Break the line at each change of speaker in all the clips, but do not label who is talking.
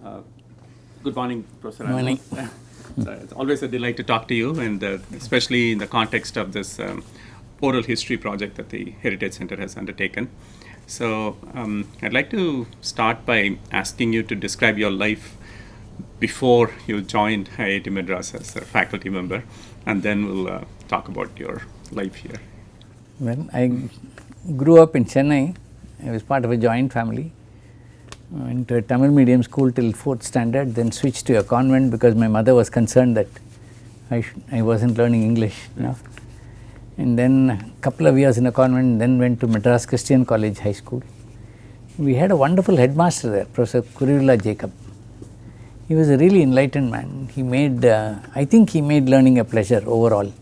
Uh, Good morning, Professor
Morning.
Anand. It's always a delight to talk to you, and especially in the context of this oral history project that the Heritage Center has undertaken. So, I'd like to start by asking you to describe your life before you joined IIT Madras as a faculty member, and then we'll talk about your life here.
Well, I grew up in Chennai. I was part of a joint family. Went to a Tamil medium school till 4th standard, then switched to a convent because my mother was concerned that I wasn't learning English enough. And then a couple of years in a convent, then went to Madras Christian College High School. We had a wonderful headmaster there, Professor Kuruvilla Jacob. He was a really enlightened man. He made, I think he made learning a pleasure overall.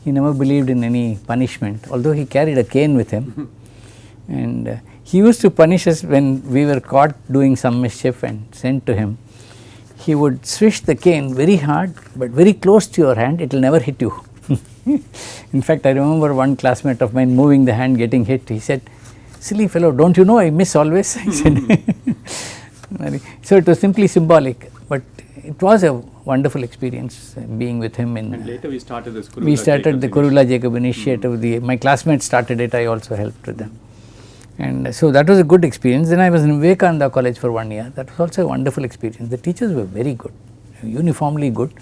He never believed in any punishment, although he carried a cane with him. And he used to punish us when we were caught doing some mischief and sent to him. He would swish the cane very hard, but very close to your hand, it will never hit you. In fact, I remember one classmate of mine moving the hand, getting hit. He said, "Silly fellow, don't you know I miss always?" I said. So it was simply symbolic, but it was a wonderful experience being with him.
And later we started this Kuruvilla
We started the Kuruvilla Jacob initiative. My classmates started it, I also helped with them. And so that was a good experience. Then I was in Vivekananda College for 1 year. That was also a wonderful experience. The teachers were very good, uniformly good.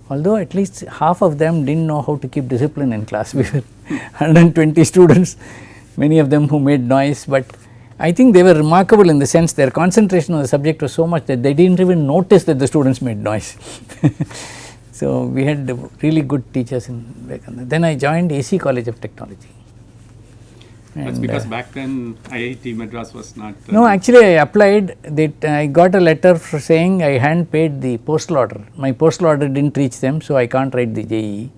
Although at least half of them didn't know how to keep discipline in class. We were 120 students, many of them who made noise. But I think they were remarkable in the sense their concentration on the subject was so much that they didn't even notice that the students made noise. So we had really good teachers in Vivekananda. Then I joined AC College of Technology.
That's because back then IIT Madras was not.
No, actually I applied. I got a letter for saying I hadn't paid the postal order. My postal order didn't reach them, so I can't write the JEE.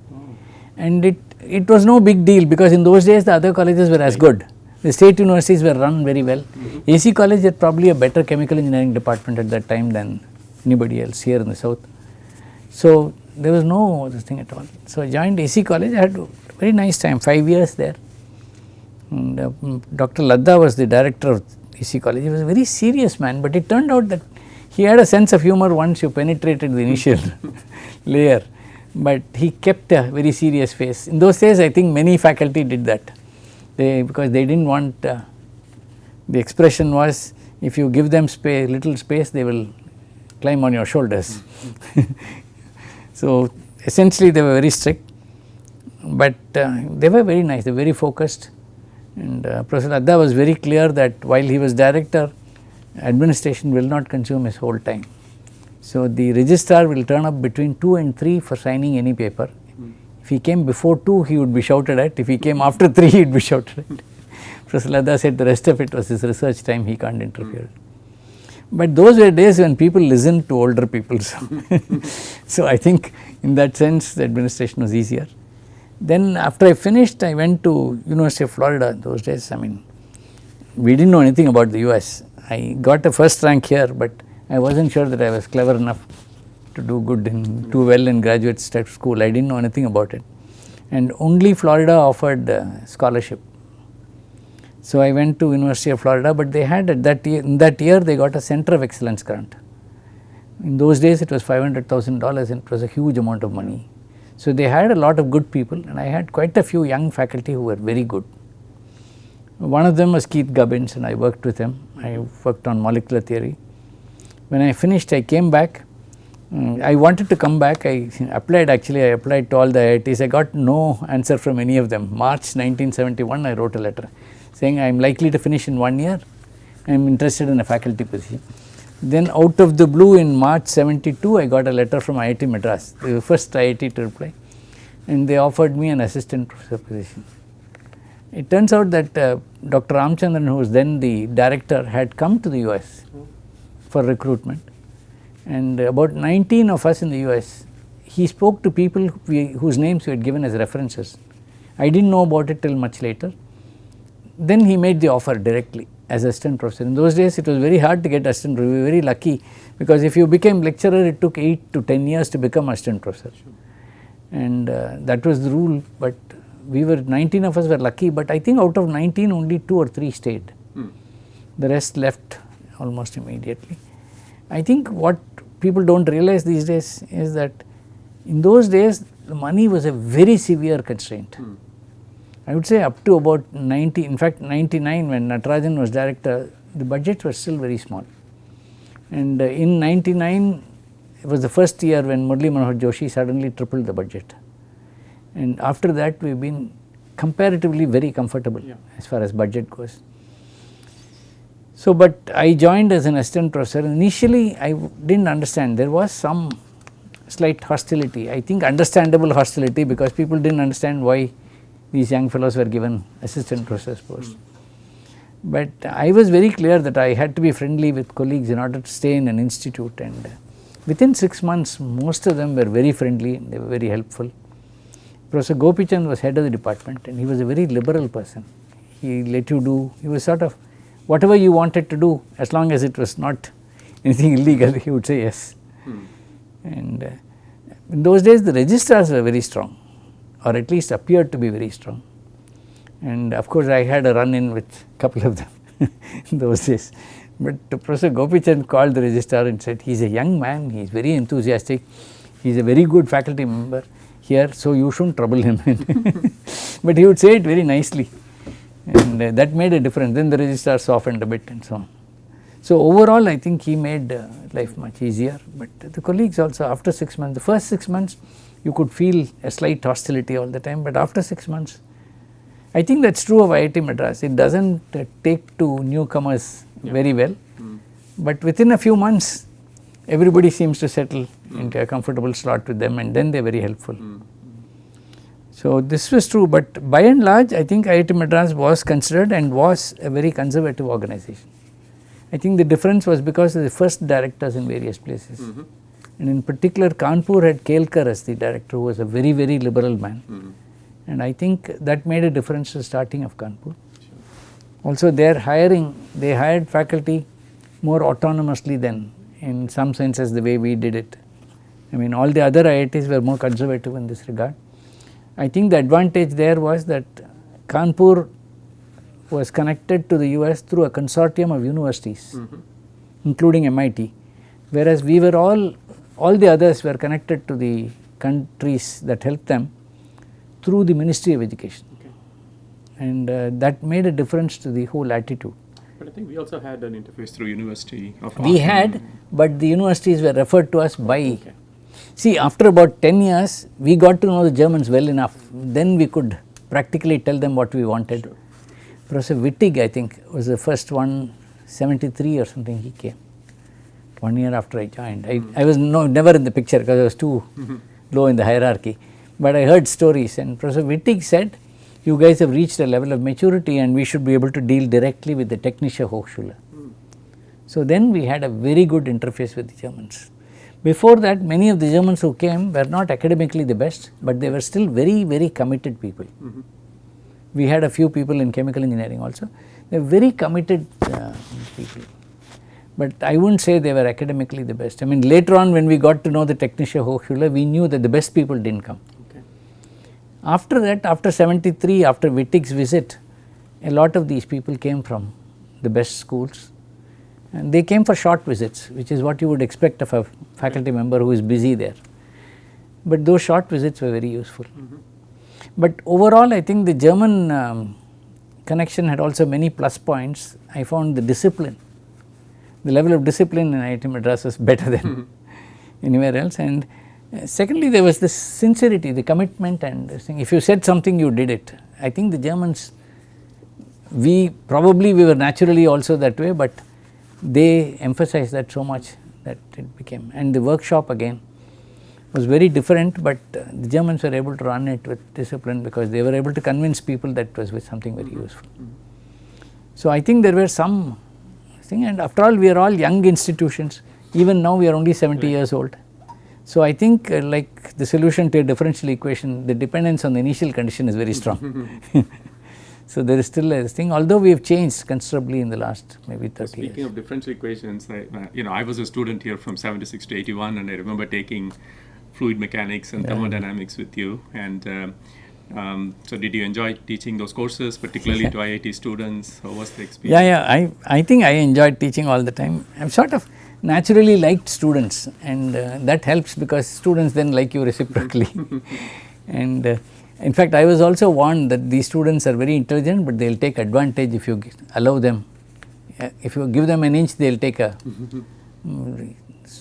And it was no big deal because in those days the other colleges were as good. The state universities were run very well. AC College had probably a better chemical engineering department at that time than anybody else here in the south. So there was no this thing at all. So I joined AC College. I had a very nice time, 5 years there. And Dr. Ladda was the director of AC College. He was a very serious man, but it turned out that he had a sense of humor once you penetrated the initial layer. But he kept a very serious face. In those days, I think many faculty did that. Because they didn't want, the expression was, if you give them little space, they will climb on your shoulders. So essentially they were very strict, but they were very nice, they were very focused. And Professor Ladda was very clear that while he was director, administration will not consume his whole time. So the registrar will turn up between 2 and 3 for signing any paper. If he came before 2, he would be shouted at. If he came after 3, he would be shouted at. Professor Ladda said the rest of it was his research time, he can't interfere. But those were days when people listened to older people. So I think in that sense the administration was easier. Then after I finished, I went to University of Florida. Those days, I mean, we didn't know anything about the US. I got a first rank here, but I wasn't sure that I was clever enough to do well in graduate school. I didn't know anything about it. And only Florida offered scholarship. So I went to University of Florida, but they had in that year they got a Center of Excellence grant. In those days it was $500,000 and it was a huge amount of money. So they had a lot of good people, and I had quite a few young faculty who were very good. One of them was Keith Gubbins, and I worked with him. I worked on molecular theory. When I finished, I came back. I wanted to come back. I applied to all the IITs. I got no answer from any of them. March 1971, I wrote a letter saying I am likely to finish in 1 year. I am interested in a faculty position. Then out of the blue in March 72, I got a letter from IIT Madras, the first IIT to reply, and they offered me an assistant professor position. It turns out that Dr. Ramchandran, who was then the director, had come to the US for recruitment, and about 19 of us in the US, he spoke to people whose names we had given as references. I didn't know about it till much later. Then he made the offer directly as assistant professor. In those days it was very hard to get assistant professor. We were very lucky because if you became lecturer, it took 8 to 10 years to become assistant professor. And that was the rule, but we were 19 of us were lucky, but I think out of 19 only 2 or 3 stayed. The rest left almost immediately. I think what people don't realize these days is that in those days the money was a very severe constraint. I would say up to about 90, in fact 99 when Natarajan was director, the budgets were still very small. And in 99 it was the first year when Murali Manohar Joshi suddenly tripled the budget. And after that we have been comparatively very comfortable as far as budget goes. So, but I joined as an assistant professor. Initially I didn't understand, there was some slight hostility, I think understandable hostility, because people didn't understand why these young fellows were given assistant professors posts. But I was very clear that I had to be friendly with colleagues in order to stay in an institute, and within 6 months most of them were very friendly, they were very helpful. Professor Gopichand was head of the department and he was a very liberal person. He let you do, he was sort of whatever you wanted to do, as long as it was not anything illegal, he would say yes. And in those days the registrars were very strong, or at least appeared to be very strong. And of course I had a run in with a couple of them in those days. But Professor Gopichand called the registrar and said, he is a young man, he is very enthusiastic, he is a very good faculty member here, so you shouldn't trouble him. But he would say it very nicely, and that made a difference. Then the registrar softened a bit and so on. So overall I think he made life much easier, but the colleagues also after 6 months, the first 6 months you could feel a slight hostility all the time, but after 6 months, I think that is true of IIT Madras, it does not take to newcomers very well, but within a few months everybody seems to settle into a comfortable slot with them, and then they are very helpful. So this was true, but by and large I think IIT Madras was considered and was a very conservative organization. I think the difference was because of the first directors in various places, and in particular Kanpur had Kelkar as the director, who was a very, very liberal man, and I think that made a difference to the starting of Kanpur. Also their hiring, they hired faculty more autonomously than in some senses the way we did it. I mean all the other IITs were more conservative in this regard. I think the advantage there was that Kanpur was connected to the US through a consortium of universities, including MIT, whereas we were all the others were connected to the countries that helped them through the Ministry of Education, and that made a difference to the whole attitude.
But I think we also had an interface through University of
We had, but the universities were referred to us by, see after about 10 years we got to know the Germans well enough, then we could practically tell them what we wanted. Sure. Professor Wittig I think was the first one, 73 or something he came, 1 year after I joined. I was never in the picture because I was too low in the hierarchy, but I heard stories, and Professor Wittig said, you guys have reached a level of maturity and we should be able to deal directly with the Technische Hochschule. So then we had a very good interface with the Germans. Before that many of the Germans who came were not academically the best, but they were still very, very committed people. We had a few people in chemical engineering also, they were very committed people, but I would not say they were academically the best. I mean later on when we got to know the Technische Hochschule, we knew that the best people did not come. After that, after 73, after Wittig's visit, a lot of these people came from the best schools, and they came for short visits, which is what you would expect of a faculty member who is busy there. But those short visits were very useful. But overall I think the German connection had also many plus points. I found the discipline, the level of discipline in IIT Madras was better than anywhere else, and secondly there was this sincerity, the commitment, and this thing. If you said something you did it. I think the Germans, we were naturally also that way, but they emphasized that so much that it became, and the workshop again was very different, but the Germans were able to run it with discipline because they were able to convince people that it was with something very useful. So I think there were some thing, and after all we are all young institutions, even now we are only 70 years old. So I think like the solution to a differential equation, the dependence on the initial condition is very strong. So there is still a thing, although we have changed considerably in the last maybe 30 years.
Speaking of differential equations, I was a student here from 76 to 81, and I remember taking fluid mechanics and thermodynamics with you, and so did you enjoy teaching those courses, particularly to IIT students? How was the experience?
I think I enjoyed teaching all the time. I'm sort of, naturally liked students, and that helps because students then like you reciprocally. And in fact, I was also warned that these students are very intelligent, but they will take advantage if you allow them. If you give them an inch, they will take a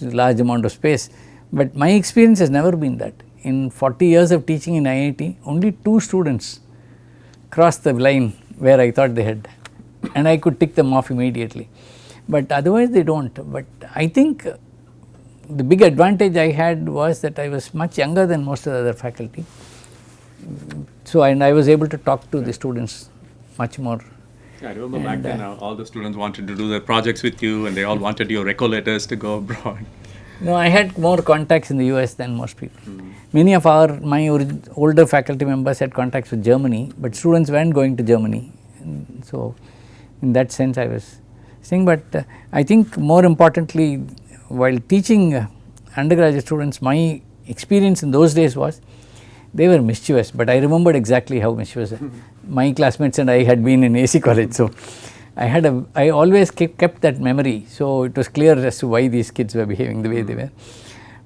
large amount of space. But my experience has never been that. In 40 years of teaching in IIT, only 2 students crossed the line where I thought they had, and I could tick them off immediately. But otherwise they do not. But I think the big advantage I had was that I was much younger than most of the other faculty. So, and I was able to talk to the students much more.
Yeah, I remember back then all the students wanted to do their projects with you, and they all wanted your recolleters to go abroad.
No, I had more contacts in the US than most people. Many of my older faculty members had contacts with Germany, but students weren't going to Germany. And so, in that sense I was saying, but I think more importantly, while teaching undergraduate students, my experience in those days was they were mischievous, but I remembered exactly how mischievous my classmates and I had been in AC college. So, I always kept that memory, so it was clear as to why these kids were behaving the way they were.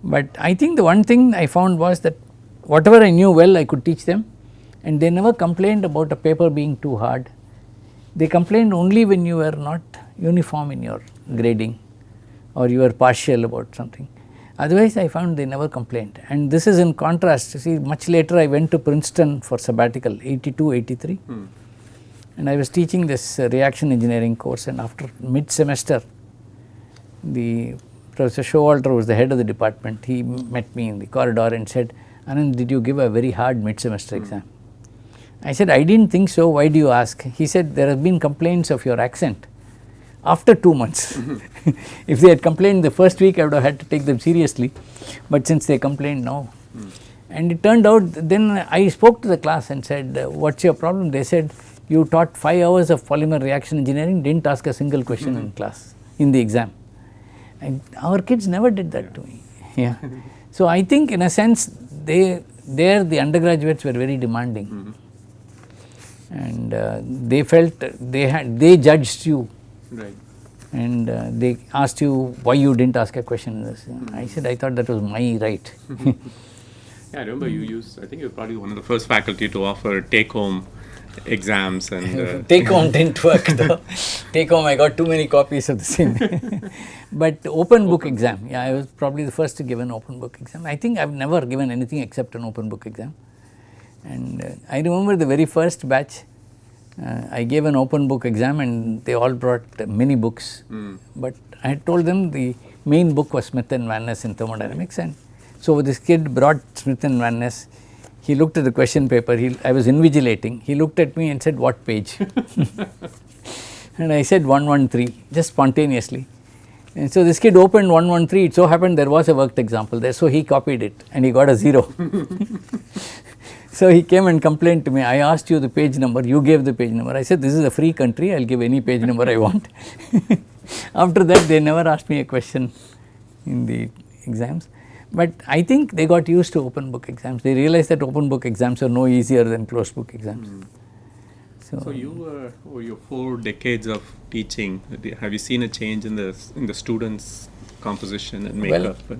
But I think the one thing I found was that whatever I knew well, I could teach them, and they never complained about a paper being too hard. They complained only when you were not uniform in your grading or you were partial about something. Otherwise, I found they never complained, and this is in contrast. You see, much later I went to Princeton for sabbatical, 82, 83. And I was teaching this reaction engineering course, and after mid-semester, the Professor Showalter was the head of the department. He met me in the corridor and said, "Anand, did you give a very hard mid-semester exam?" I said, "I didn't think so, why do you ask?" He said, "There have been complaints of your accent after 2 months. If they had complained the first week, I would have had to take them seriously, but since they complained now." And it turned out, then I spoke to the class and said, "What's your problem?" They said, "You taught 5 hours of polymer reaction engineering, didn't ask a single question in class, in the exam." And our kids never did that to me. Yeah. So, I think in a sense, the undergraduates were very demanding. And they felt they judged you.
Right.
And they asked you why you didn't ask a question in this. I said, I thought that was my right.
Yeah, I remember you used, I think you're probably one of the first faculty to offer take-home exams, and
Take home didn't work though. Take home, I got too many copies of the same. But open book exam, yeah, I was probably the first to give an open book exam. I think I've never given anything except an open book exam. And I remember the very first batch, I gave an open book exam and they all brought mini books. But I had told them the main book was Smith and Van Ness in thermodynamics, and so this kid brought Smith and Van Ness. He looked at the question paper, I was invigilating, he looked at me and said, "What page?" And I said 113, just spontaneously. And so this kid opened 113, it so happened there was a worked example there, so he copied it and he got a 0. So he came and complained to me, "I asked you the page number, you gave the page number." I said, "This is a free country, I will give any page number I want." After that, they never asked me a question in the exams. But I think they got used to open book exams. They realized that open book exams are no easier than closed book exams.
So you over your 4 decades of teaching, have you seen a change in the students' composition and makeup?
Well,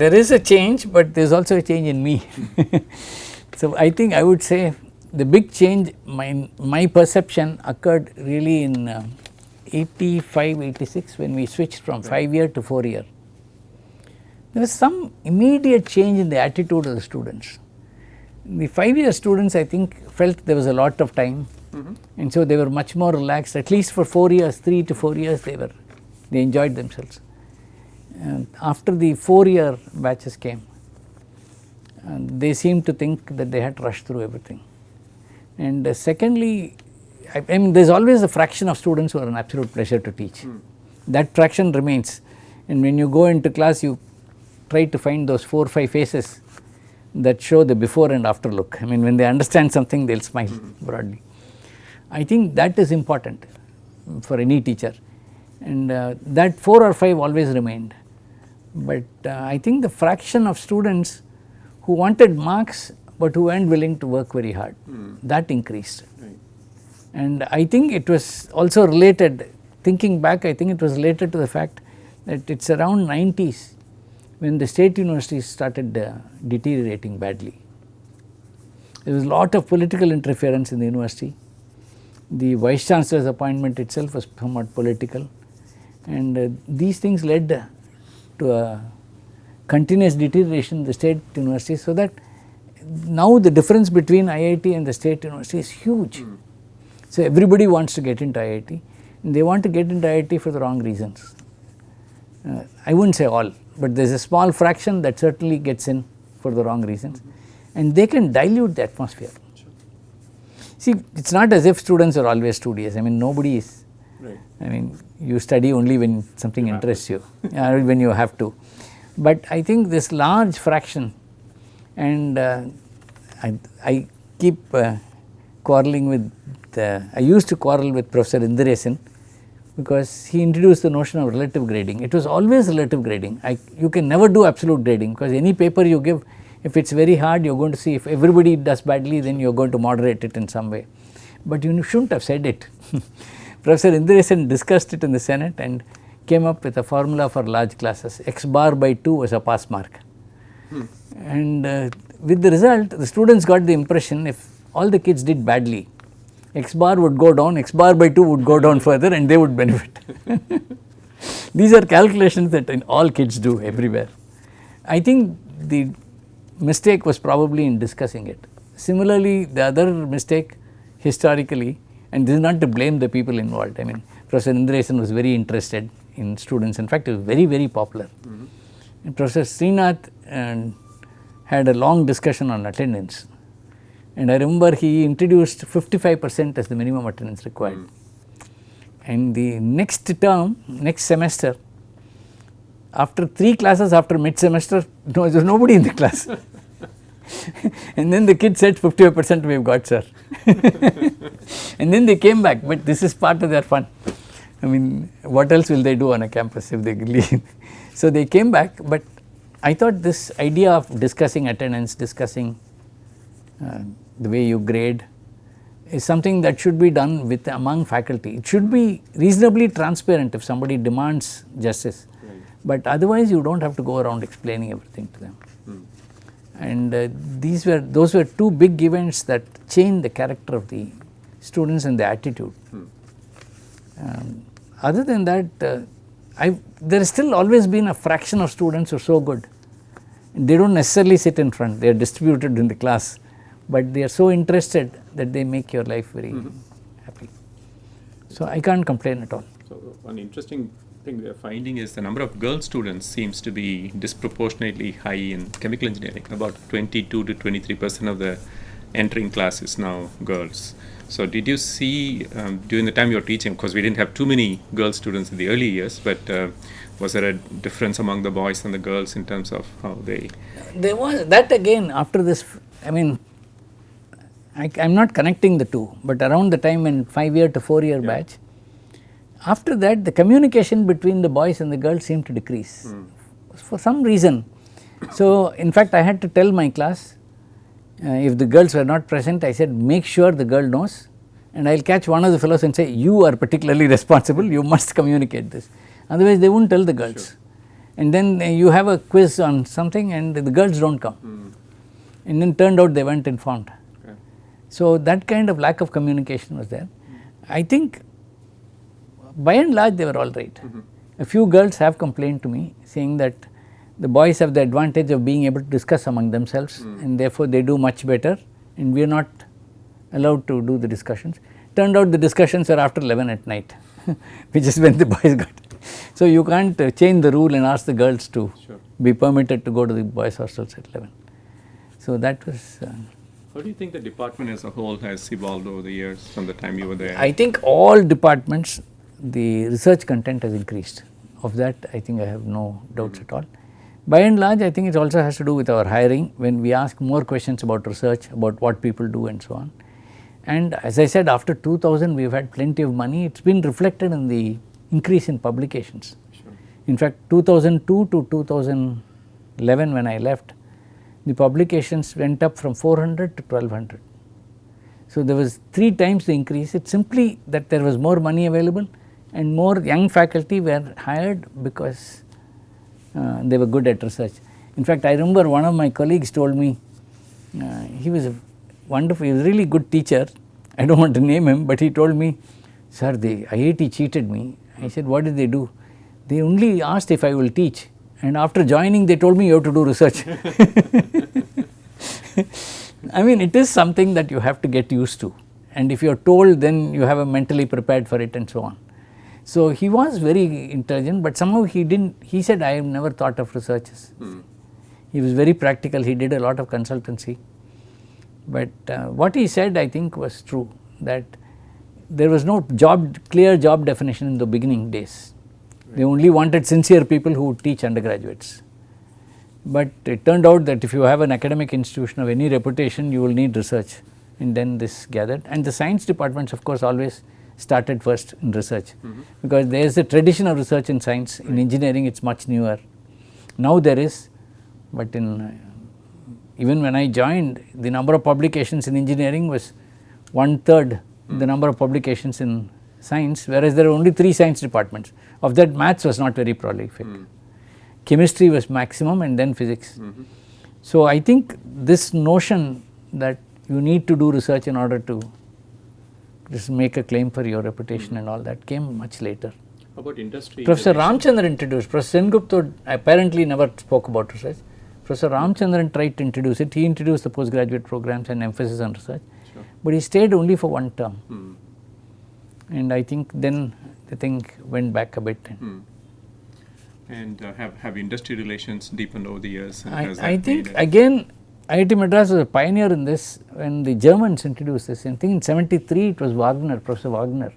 there is a change, but there is also a change in me. So I think I would say the big change, my perception occurred really in 85, 86 when we switched from 5-year to 4-year. There was some immediate change in the attitude of the students. The 5-year students, I think, felt there was a lot of time, and so they were much more relaxed. At least for 4 years, 3 to 4 years, they enjoyed themselves. And after the 4-year batches came, they seemed to think that they had to rush through everything. And secondly, I mean, there is always a fraction of students who are an absolute pleasure to teach. That fraction remains, and when you go into class, you try to find those 4 or 5 faces that show the before and after look. I mean, when they understand something, they will smile broadly. I think that is important for any teacher, and that 4 or 5 always remained. But I think the fraction of students who wanted marks but who weren't willing to work very hard, that increased.
Right.
And I think it was also related, thinking back, I think it was related to the fact that it is around 90s when the state universities started deteriorating badly. There was a lot of political interference in the university. The vice chancellor's appointment itself was somewhat political, and these things led to a continuous deterioration in the state universities, so that now the difference between IIT and the state university is huge. So everybody wants to get into IIT, and they want to get into IIT for the wrong reasons. I would not say all, but there is a small fraction that certainly gets in for the wrong reasons, and they can dilute the atmosphere. See, it is not as if students are always studious. I mean, nobody is.
Right.
I mean, you study only when something interests you, or when you have to. But I think this large fraction, and I keep quarreling with, I used to quarrel with Professor Indiresan, because he introduced the notion of relative grading. It was always relative grading. You can never do absolute grading, because any paper you give, if it is very hard, you are going to see if everybody does badly, then you are going to moderate it in some way. But you should not have said it. Professor Indiresan discussed it in the Senate and came up with a formula for large classes. X bar by 2 was a pass mark. And with the result, the students got the impression if all the kids did badly, X bar would go down, X bar by 2 would go down further, and they would benefit. These are calculations that all kids do everywhere. I think the mistake was probably in discussing it. Similarly, the other mistake historically, and this is not to blame the people involved. I mean, Professor Indiresan was very interested in students. In fact, he was very, very popular. And Professor Srinath had a long discussion on attendance. And I remember he introduced 55% as the minimum attendance required. And the next term, next semester, after 3 classes after mid-semester, there was nobody in the class. And then the kid said 55% we have got, sir. And then they came back, but this is part of their fun. I mean, what else will they do on a campus if they leave? So they came back, but I thought this idea of discussing attendance, discussing the way you grade is something that should be done with among faculty. It should be reasonably transparent if somebody demands justice, but otherwise you do not have to go around explaining everything to them. And those were 2 big events that changed the character of the students and the attitude. Other than that, there has still always been a fraction of students who are so good. They do not necessarily sit in front, they are distributed in the class, but they are so interested that they make your life very happy. So I can't complain at all.
So one interesting thing we are finding is the number of girl students seems to be disproportionately high in chemical engineering. About 22 to 23% of the entering class is now girls. So did you see during the time you were teaching, of course we didn't have too many girl students in the early years, but was there a difference among the boys and the girls in terms of how they?
There was that again after this. I mean, I am not connecting the two, but around the time when 5-year to 4-year batch, after that the communication between the boys and the girls seemed to decrease for some reason. So in fact I had to tell my class, if the girls were not present, I said make sure the girl knows, and I will catch one of the fellows and say you are particularly responsible, you must communicate this, otherwise they would not tell the girls. Sure. And then you have a quiz on something and the girls do not come, and then turned out they were not informed. Okay. So that kind of lack of communication was there. I think by and large they were all right. A few girls have complained to me saying that the boys have the advantage of being able to discuss among themselves, and therefore they do much better, and we are not allowed to do the discussions. Turned out the discussions were after 11 at night, which is when the boys got. So you can't change the rule and ask the girls to be permitted to go to the boys' hostels at 11. So that was.
How do you think the department as a whole has evolved over the years from the time you were there?
I think all departments, the research content has increased. Of that, I think I have no doubts at all. By and large, I think it also has to do with our hiring, when we ask more questions about research, about what people do and so on. And as I said, after 2000 we have had plenty of money. It has been reflected in the increase in publications. Sure. In fact, 2002 to 2011 when I left, the publications went up from 400 to 1200. So there was 3 times the increase. It's simply that there was more money available and more young faculty were hired because they were good at research. In fact, I remember one of my colleagues told me, he was a wonderful, he was a really good teacher. I don't want to name him, but he told me, sir, the IIT cheated me. I said, what did they do? They only asked if I will teach, and after joining they told me you have to do research. I mean, it is something that you have to get used to, and if you are told, then you have a mentally prepared for it and so on. So he was very intelligent, but somehow he didn't, he said, I have never thought of researches. He was very practical, he did a lot of consultancy. But what he said, I think, was true, that there was no clear job definition in the beginning days. They only wanted sincere people who would teach undergraduates. But it turned out that if you have an academic institution of any reputation, you will need research, and then this gathered. And the science departments, of course, always started first in research, because there is a tradition of research in science. In engineering, it is much newer. Now there is, but in even when I joined, the number of publications in engineering was 1/3 the number of publications in science, whereas there are only 3 science departments. Of that, maths was not very prolific. Chemistry was maximum, and then physics. So I think this notion that you need to do research in order to just make a claim for your reputation and all that came much later.
How about industry?
Professor Ramchandran introduced, Professor Sengupta apparently never spoke about research. Professor Ramchandran tried to introduce it. He introduced the postgraduate programs and emphasis on research, but he stayed only for 1 term. And I think then the thing went back a bit.
And have industry relations deepened over the years?
I think again, IIT Madras was a pioneer in this when the Germans introduced this. I think in 73 it was Wagner, Professor Wagner,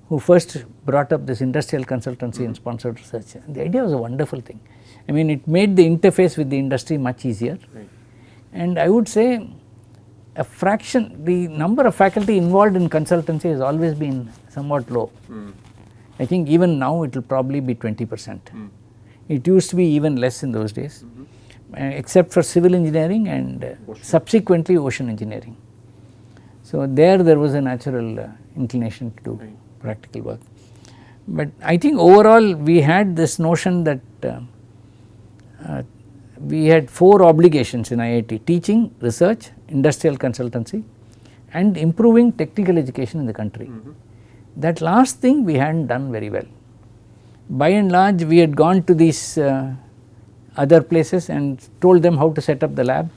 who first brought up this industrial consultancy and sponsored research. And the idea was a wonderful thing. I mean, it made the interface with the industry much easier. And I would say a fraction, the number of faculty involved in consultancy has always been somewhat low. I think even now it will probably be 20%. It used to be even less in those days, except for civil engineering and subsequently ocean engineering. So there was a natural inclination to do practical work. But I think overall we had this notion that we had 4 obligations in IIT: teaching, research, industrial consultancy, and improving technical education in the country. That last thing we had not done very well. By and large, we had gone to these other places and told them how to set up the lab,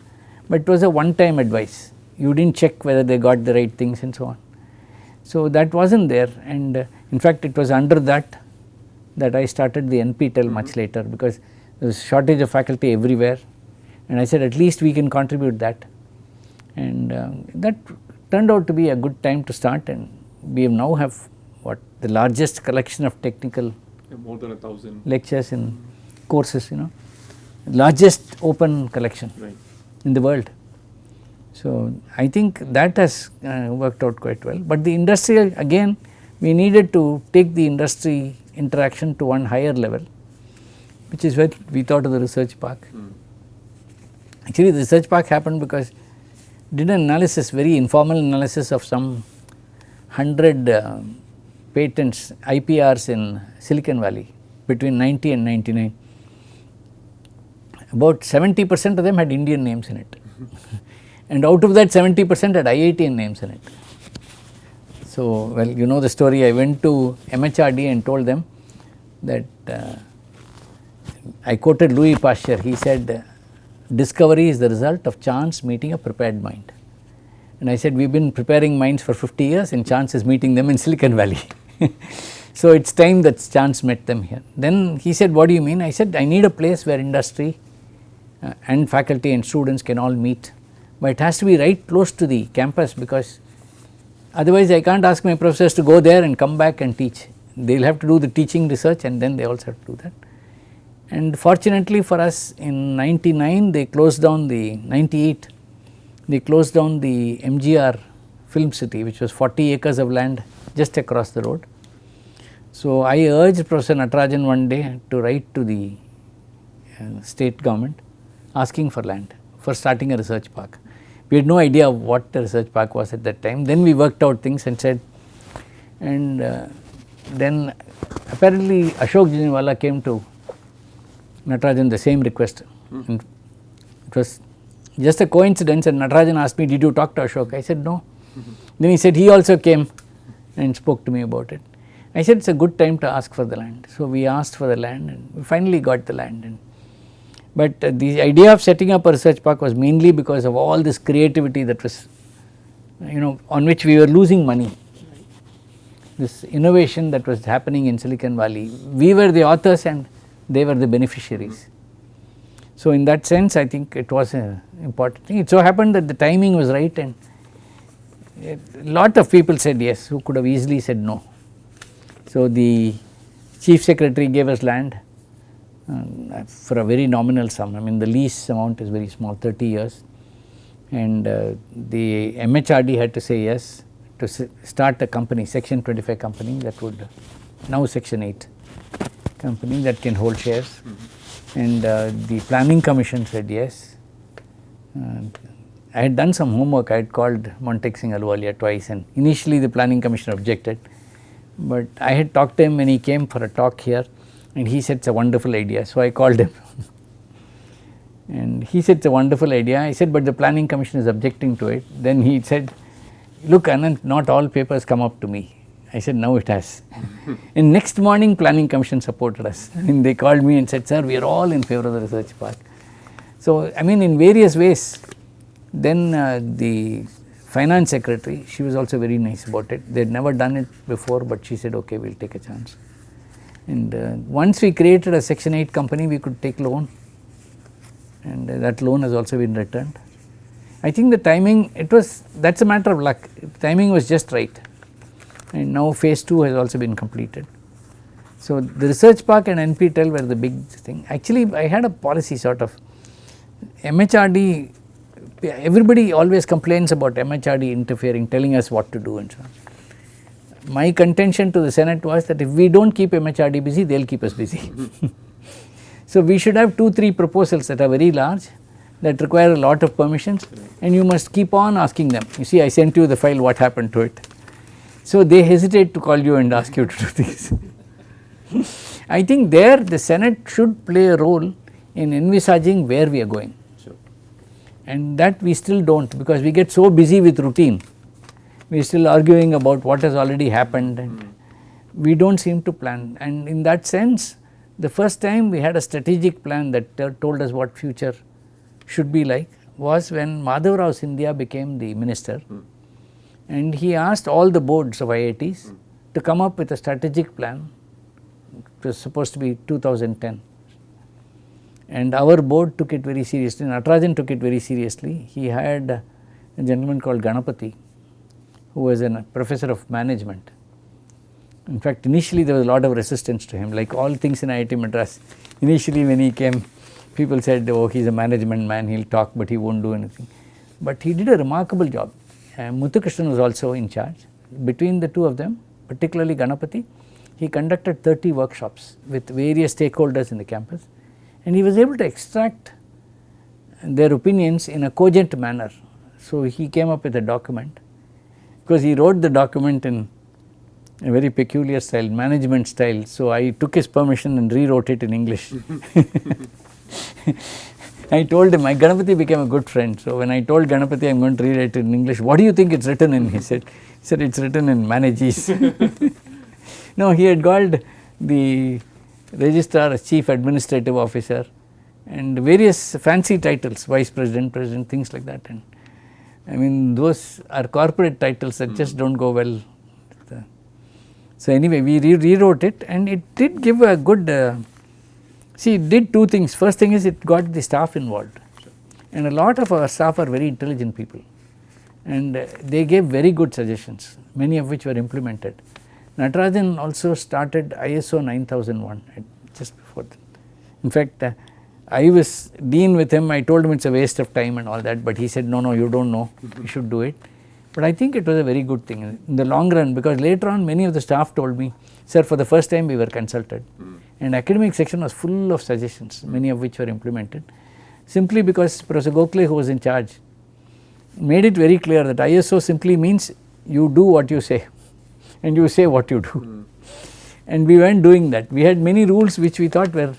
but it was a one-time advice. You did not check whether they got the right things and so on. So that was not there, and in fact it was under that I started the NPTEL much later, because there was shortage of faculty everywhere, and I said at least we can contribute that, and that turned out to be a good time to start. And we now have the largest collection of technical
more than 1,000
lectures in courses, largest open collection in the world. So I think that has worked out quite well. But the industry, again, we needed to take the industry interaction to one higher level, which is where we thought of the research park. Actually, the research park happened because did an analysis, very informal analysis of some 100 patents, IPRs in Silicon Valley between 90 and 99. About 70% of them had Indian names in it. And out of that 70% had IITian names in it. So, well, you know the story. I went to MHRD and told them that I quoted Louis Pasteur. He said, discovery is the result of chance meeting a prepared mind. And I said, we have been preparing minds for 50 years and chance is meeting them in Silicon Valley. So it is time that chance met them here. Then he said, what do you mean? I said, I need a place where industry and faculty and students can all meet, but it has to be right close to the campus, because otherwise I can't ask my professors to go there and come back and teach. They will have to do the teaching research, and then they also have to do that. And fortunately for us, in 99 they closed down the, 98 they closed down the MGR Film City, which was 40 acres of land just across the road. So I urged Professor Natarajan one day to write to the state government asking for land for starting a research park. We had no idea what the research park was at that time. Then we worked out things and said, and then apparently Ashok Jhunjhunwala came to Natarajan the same request. And it was just a coincidence, and Natarajan asked me, did you talk to Ashok? I said no. Then he said he also came and spoke to me about it. I said it's a good time to ask for the land. So we asked for the land and we finally got the land. But the idea of setting up a research park was mainly because of all this creativity that was, on which we were losing money. This innovation that was happening in Silicon Valley, we were the authors and they were the beneficiaries. So in that sense, I think it was an important thing. It so happened that the timing was right, and a lot of people said yes, who could have easily said no. So the chief secretary gave us land for a very nominal sum. I mean, the lease amount is very small, 30 years, and the MHRD had to say yes to start a company, Section 25 company that would, now Section 8 company that can hold shares, and the planning commission said yes. I had done some homework. I had called Montek Singh Ahluwalia twice, and initially the planning commission objected, but I had talked to him when he came for a talk here, and he said it's a wonderful idea. So I called him and he said it's a wonderful idea. I said, but the planning commission is objecting to it. Then he said, look Anant, not all papers come up to me. I said, now it has. And next morning planning commission supported us, and they called me and said, sir, we are all in favor of the research park. So I mean, in various ways. Then the finance secretary, she was also very nice about it. They had never done it before, but she said, okay, we will take a chance. And once we created a Section 8 company, we could take loan, and that loan has also been returned. I think the timing, that's a matter of luck. The timing was just right, and now phase 2 has also been completed. So the research park and NPTEL were the big thing. Actually, I had a policy sort of, MHRD, everybody always complains about MHRD interfering, telling us what to do and so on. My contention to the Senate was that if we do not keep MHRD busy, they will keep us busy. So we should have 2-3 proposals that are very large, that require a lot of permissions, and you must keep on asking them. You see, I sent you the file, what happened to it? So they hesitate to call you and ask you to do this. I think there the Senate should play a role in envisaging where we are going. And that we still do not, because we get so busy with routine. We are still arguing about what has already happened, and we do not seem to plan. And in that sense, the first time we had a strategic plan that told us what future should be like was when Madhav Rao Scindia became the minister, and he asked all the boards of IITs to come up with a strategic plan. It was supposed to be 2010. And our board took it very seriously, Natarajan took it very seriously. He had a gentleman called Ganapati, who was a professor of management. In fact, initially there was a lot of resistance to him, like all things in IIT Madras. Initially when he came, people said, oh, he is a management man, he will talk but he will not do anything. But he did a remarkable job. Muthukrishnan was also in charge. Between the two of them, particularly Ganapati, he conducted 30 workshops with various stakeholders in the campus. And he was able to extract their opinions in a cogent manner. So he came up with a document, because he wrote the document in a very peculiar style, management style. So I took his permission and rewrote it in English. I told him, my Ganapati became a good friend. So when I told Ganapati I am going to rewrite it in English, what do you think it is written in? He said it's written in Managese. No, he had called the registrar as chief administrative officer and various fancy titles, vice president, president, things like that. And I mean, those are corporate titles that just do not go well. So anyway, we rewrote it, and it did give a good, see, it did two things. First thing is it got the staff involved, and a lot of our staff are very intelligent people, and they gave very good suggestions, many of which were implemented. Natarajan also started ISO 9001 just before that. In fact, I was dean with him. I told him it's a waste of time and all that, but he said, no, you don't know, you should do it. But I think it was a very good thing in the long run, because later on many of the staff told me, sir, for the first time we were consulted, and academic section was full of suggestions, many of which were implemented, simply because Professor Gokhale, who was in charge, made it very clear that ISO simply means you do what you say and you say what you do. and we were not doing that. We had many rules which we thought were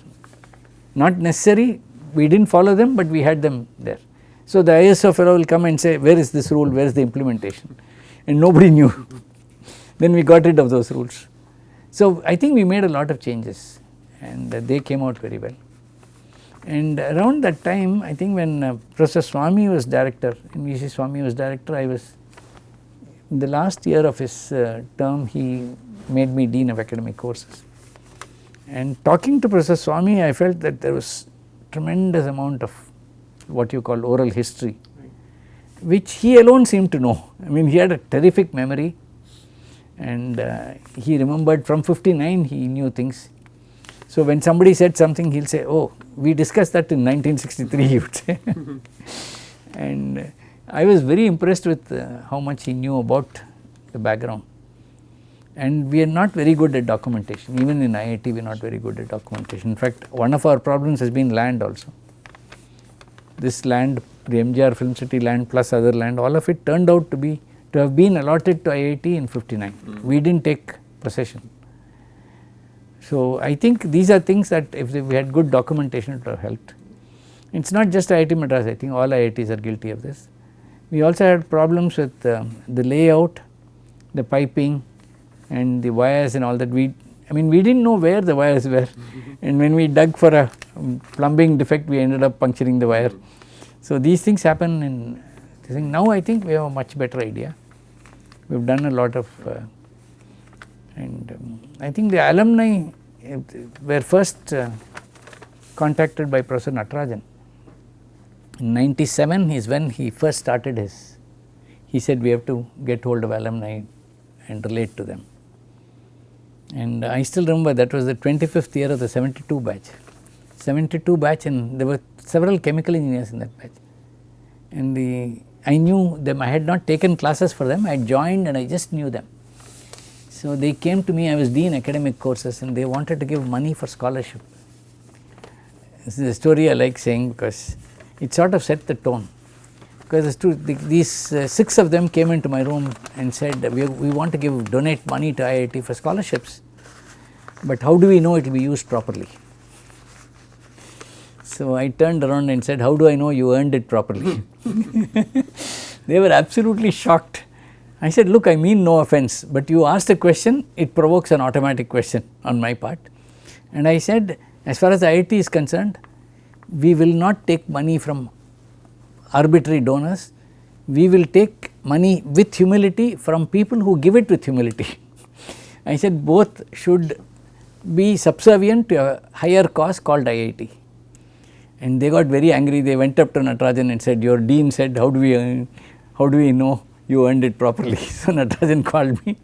not necessary, we did not follow them, but we had them there. So, the ISO fellow will come and say, where is this rule, where is the implementation, and nobody knew. Then we got rid of those rules. So, I think we made a lot of changes and they came out very well. And around that time, I think when Professor Swami was director, V.C. Swami was director, I was in the last year of his term, he made me Dean of Academic Courses. And talking to Professor Swami, I felt that there was tremendous amount of what you call oral history, which he alone seemed to know. I mean, he had a terrific memory, and he remembered from 59 he knew things. So, when somebody said something, he will say, oh, we discussed that in 1963, he would say. And I was very impressed with how much he knew about the background. And we are not very good at documentation, even in IIT we are not very good at documentation. In fact, one of our problems has been land also. This land, the MGR Film City land plus other land, all of it turned out to have been allotted to IIT in 59. We did not take possession. So, I think these are things that if we had good documentation, it would have helped. It is not just IIT Madras, I think all IITs are guilty of this. We also had problems with the layout, the piping and the wires and all that. I mean, we did not know where the wires were, and when we dug for a plumbing defect, we ended up puncturing the wire. So, these things happen in this thing. Now, I think we have a much better idea. We have done a lot of and I think the alumni were first contacted by Professor Natarajan. In 97 is when he first started his, he said we have to get hold of alumni and relate to them. And I still remember that was the 25th year of the 72 batch. 72 batch, and there were several chemical engineers in that batch. And I knew them, I had not taken classes for them, I had joined and I just knew them. So, they came to me, I was Dean Academic Courses, and they wanted to give money for scholarship. This is a story I like saying because it sort of set the tone. Because it's true, these 6 of them came into my room and said, we want to donate money to IIT for scholarships, but how do we know it will be used properly? So, I turned around and said, how do I know you earned it properly? They were absolutely shocked. I said, look, I mean no offense, but you asked a question, it provokes an automatic question on my part. And I said, as far as IIT is concerned, we will not take money from arbitrary donors, we will take money with humility from people who give it with humility. I said both should be subservient to a higher cause called IIT. And they got very angry, they went up to Natarajan and said, your dean said, how do we know you earned it properly? So, Natarajan called me.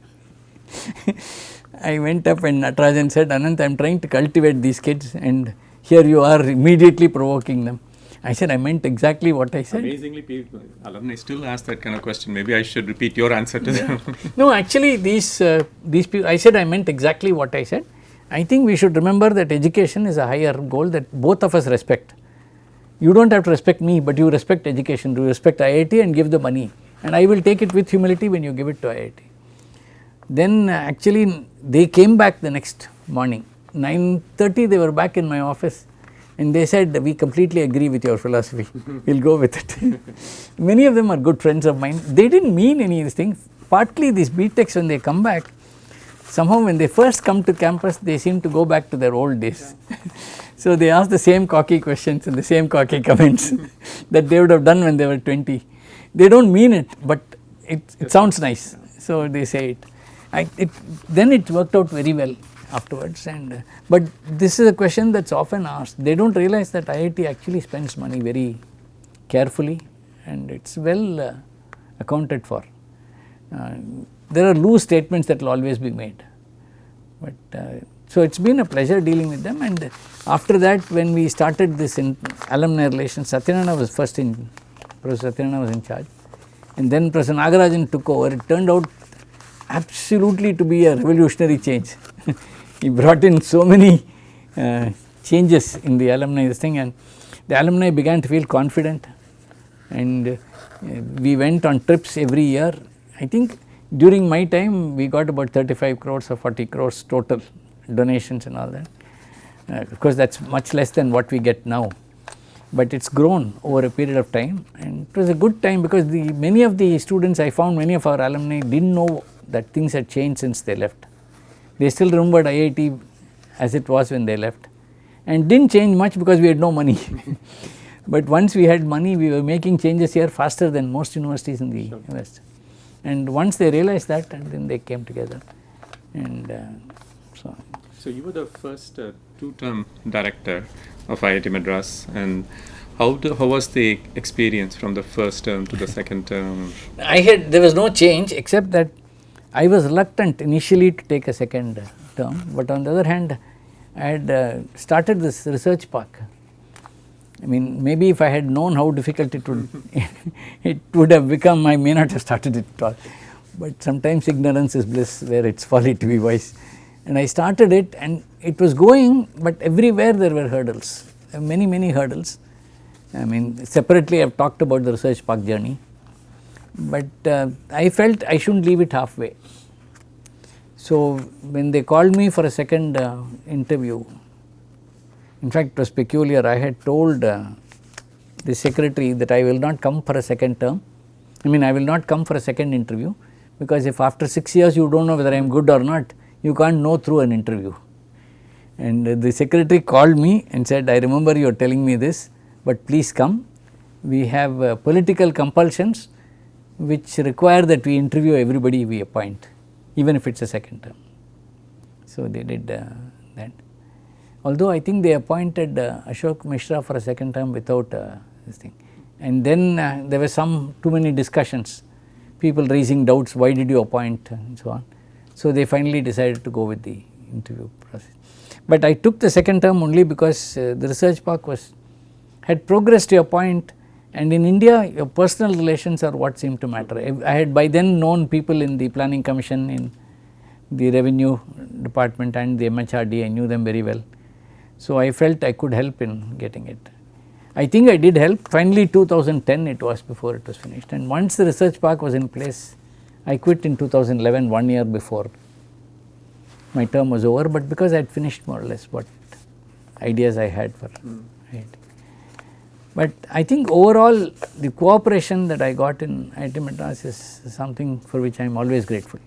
I went up and Natarajan said, Anant, I am trying to cultivate these kids and here you are immediately provoking them. I said, I meant exactly what I said.
Amazingly, people, alumni still ask that kind of question. Maybe I should repeat your answer to them.
No, actually these people, I said I meant exactly what I said. I think we should remember that education is a higher goal that both of us respect. You do not have to respect me, but you respect education, you respect IIT and give the money, and I will take it with humility when you give it to IIT. Then actually they came back the next morning, 9:30 they were back in my office and they said, we completely agree with your philosophy, we will go with it. Many of them are good friends of mine, they did not mean any of these things. Partly these BTechs when they come back, somehow when they first come to campus they seem to go back to their old days. So, they ask the same cocky questions and the same cocky comments that they would have done when they were 20. They do not mean it, but it sounds nice. So, they say it. Then it worked out very well afterwards. But this is a question that is often asked. They do not realize that IIT actually spends money very carefully and it is well accounted for. There are loose statements that will always be made. But so, it has been a pleasure dealing with them, and after that when we started this in alumni relations, Satyanarayana was first in, Professor Satyanarayana was in charge, and then Professor Nagarajan took over. It turned out absolutely to be a revolutionary change. He brought in so many changes in the alumni thing, and the alumni began to feel confident, and we went on trips every year. I think during my time we got about 35 crores or 40 crores total donations and all that. Of course, that is much less than what we get now, but it has grown over a period of time, and it was a good time because many of the students I found, many of our alumni did not know that things had changed since they left. They still remembered IIT as it was when they left, and did not change much because we had no money. But once we had money, we were making changes here faster than most universities in the West. And once they realized that, and then they came together. And
so you were the first two-term director of IIT Madras, and how was the experience from the first term to the second term?
There was no change except that I was reluctant initially to take a second term, but on the other hand, I had started this research park. I mean, maybe if I had known how difficult it would it would have become, I may not have started it at all. But sometimes ignorance is bliss, where it is folly to be wise. And I started it, and it was going, but everywhere there were hurdles, many hurdles. I mean, separately I have talked about the research park journey, but I felt I should not leave it halfway. So when they called me for a second interview, in fact it was peculiar, I had told the secretary that I will not come for a second term, I mean I will not come for a second interview, because if after 6 years you do not know whether I am good or not, you can't know through an interview. And the secretary called me and said, I remember you are telling me this, but please come, we have political compulsions which require that we interview everybody we appoint, even if it is a second term. So they did that. Although I think they appointed Ashok Mishra for a second term without this thing. And then there were too many discussions, people raising doubts, why did you appoint and so on. So they finally decided to go with the interview process. But I took the second term only because the research park had progressed to a point, and in India your personal relations are what seemed to matter. I had by then known people in the planning commission, in the revenue department and the MHRD, I knew them very well. So I felt I could help in getting it. I think I did help. Finally 2010 it was before it was finished, and once the research park was in place, I quit in 2011, 1 year before my term was over, but because I had finished more or less what ideas I had for IIT. But I think overall the cooperation that I got in IIT Madras is something for which I am always grateful.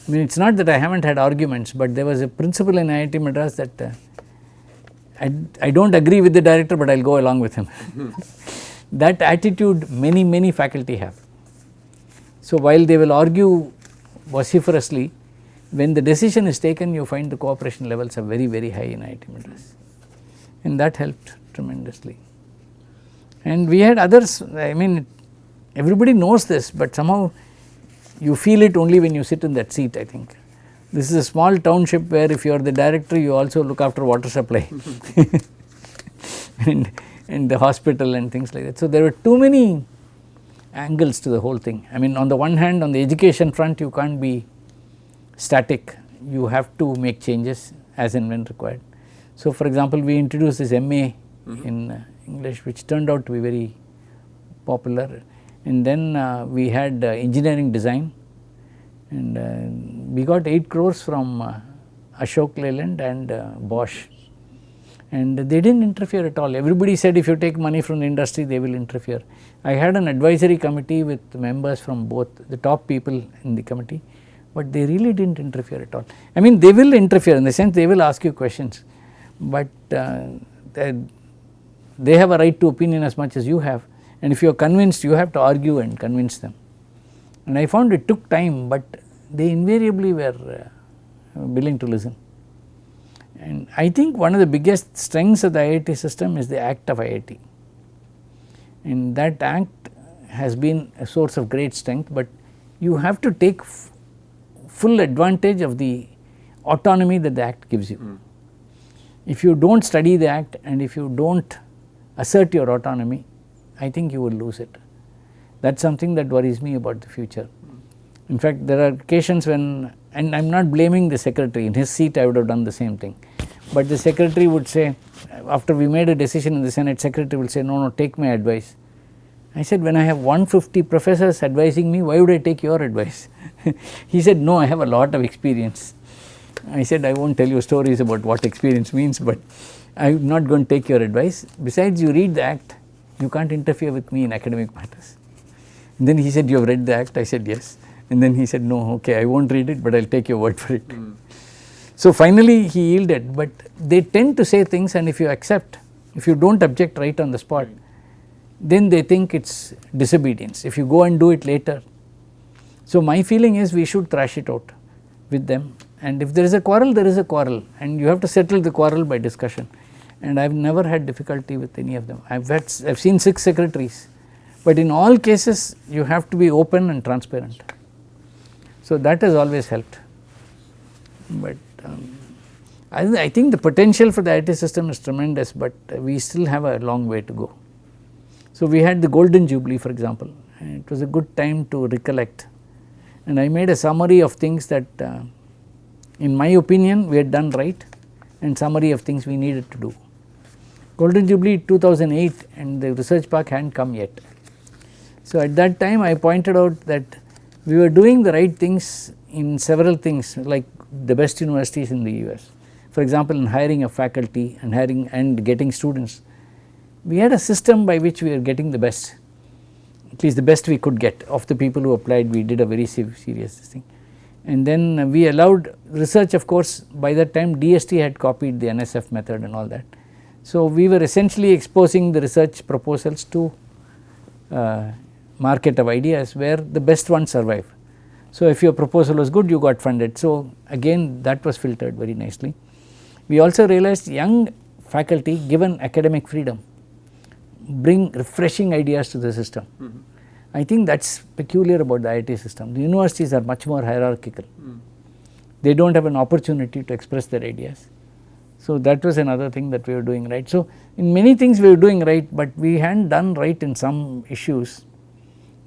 I mean, it is not that I have not had arguments, but there was a principle in IIT Madras that I do not agree with the director, but I will go along with him. That attitude many faculty have. So while they will argue vociferously, when the decision is taken, you find the cooperation levels are very high in IIT Madras, and that helped tremendously. And we had others, I mean everybody knows this, but somehow you feel it only when you sit in that seat, I think. This is a small township where if you are the director, you also look after water supply and the hospital and things like that. So there were too many angles to the whole thing. I mean, on the one hand, on the education front, you can't be static, you have to make changes as and when required. So for example, we introduced this MA in English, which turned out to be very popular, and then we had engineering design, and we got 8 crores from Ashok Leyland and Bosch, and they did not interfere at all. Everybody said if you take money from the industry, they will interfere. I had an advisory committee with members from both the top people in the committee, but they really did not interfere at all. I mean, they will interfere in the sense they will ask you questions, but they have a right to opinion as much as you have, and if you are convinced, you have to argue and convince them. And I found it took time, but they invariably were willing to listen. And I think one of the biggest strengths of the IIT system is the Act of IIT, and that Act has been a source of great strength, but you have to take full advantage of the autonomy that the Act gives you. If you do not study the Act and if you do not assert your autonomy, I think you will lose it. That is something that worries me about the future. In fact, there are occasions when, and I am not blaming the secretary, in his seat I would have done the same thing, but the secretary would say, after we made a decision in the Senate, secretary will say, no, take my advice. I said, when I have 150 professors advising me, why would I take your advice? He said, no, I have a lot of experience. I said, I won't tell you stories about what experience means, but I am not going to take your advice. Besides, you read the Act, you can't interfere with me in academic matters. And then he said, you have read the Act? I said, yes. And then he said, no, okay, I won't read it, but I will take your word for it. So finally he yielded, but they tend to say things, and if you accept, if you do not object right on the spot, then they think it is disobedience. If you go and do it later. So my feeling is we should thrash it out with them, and if there is a quarrel, there is a quarrel, and you have to settle the quarrel by discussion. And I have never had difficulty with any of them. I have seen 6 secretaries, but in all cases you have to be open and transparent. So that has always helped. But I think the potential for the IT system is tremendous, but we still have a long way to go. So we had the Golden Jubilee, for example, and it was a good time to recollect, and I made a summary of things that in my opinion we had done right, and summary of things we needed to do. Golden Jubilee 2008, and the research park had not come yet. So at that time I pointed out that we were doing the right things in several things, like the best universities in the US. For example, in hiring of faculty and hiring and getting students, we had a system by which we were getting the best, at least the best we could get of the people who applied. We did a very serious thing, and then we allowed research. Of course, by that time DST had copied the NSF method and all that. So we were essentially exposing the research proposals to market of ideas where the best ones survive. So if your proposal was good, you got funded. So again, that was filtered very nicely. We also realized young faculty, given academic freedom, bring refreshing ideas to the system. I think that is peculiar about the IIT system. The universities are much more hierarchical. They do not have an opportunity to express their ideas. So that was another thing that we were doing right. So in many things we were doing right, but we had not done right in some issues,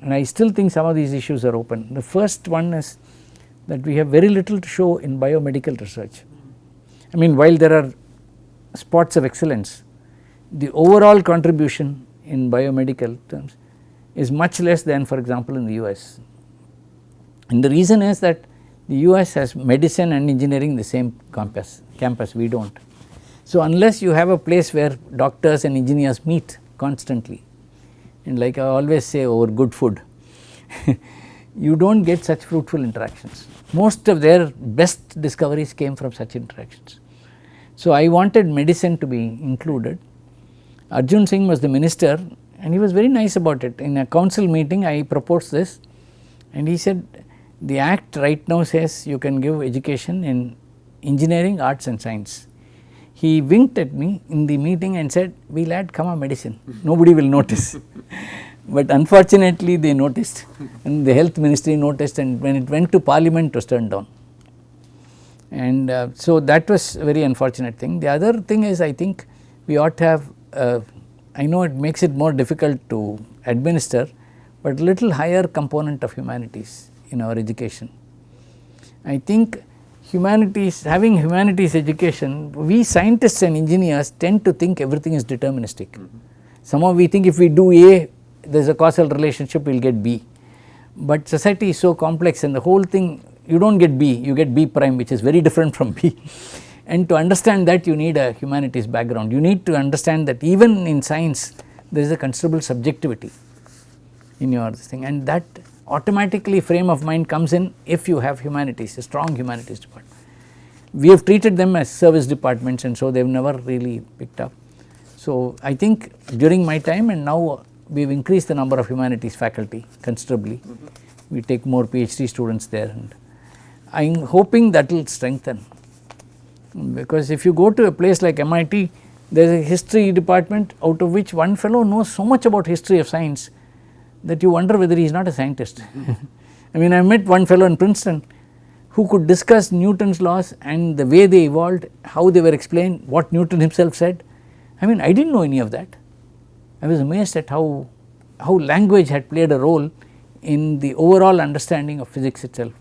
and I still think some of these issues are open. The first one is that we have very little to show in biomedical research. I mean, while there are spots of excellence, the overall contribution in biomedical terms is much less than, for example, in the US. And the reason is that the US has medicine and engineering in the same campus, we do not. So unless you have a place where doctors and engineers meet constantly, and like I always say over good food, you do not get such fruitful interactions. Most of their best discoveries came from such interactions. So I wanted medicine to be included. Arjun Singh was the minister, and he was very nice about it. In a council meeting I proposed this, and he said, the Act right now says you can give education in engineering, arts and science. He winked at me in the meeting and said, we will add comma medicine, nobody will notice. But unfortunately they noticed, and the health ministry noticed, and when it went to parliament it was turned down. And so that was a very unfortunate thing. The other thing is, I think we ought to have, I know it makes it more difficult to administer, but little higher component of humanities in our education. I think humanities, having humanities education, we scientists and engineers tend to think everything is deterministic. Somehow we think if we do A, there is a causal relationship, we will get B. But society is so complex, and the whole thing, you do not get B, you get B prime, which is very different from B. And to understand that, you need a humanities background. You need to understand that even in science there is a considerable subjectivity in your thing, and that automatically frame of mind comes in if you have humanities, a strong humanities department. We have treated them as service departments, and so they have never really picked up. So I think during my time, and now we have increased the number of humanities faculty considerably. We take more PhD students there, and I am hoping that will strengthen, because if you go to a place like MIT, there is a history department out of which one fellow knows so much about history of science that you wonder whether he is not a scientist. I mean, I met one fellow in Princeton who could discuss Newton's laws and the way they evolved, how they were explained, what Newton himself said. I mean, I did not know any of that. I was amazed at how language had played a role in the overall understanding of physics itself.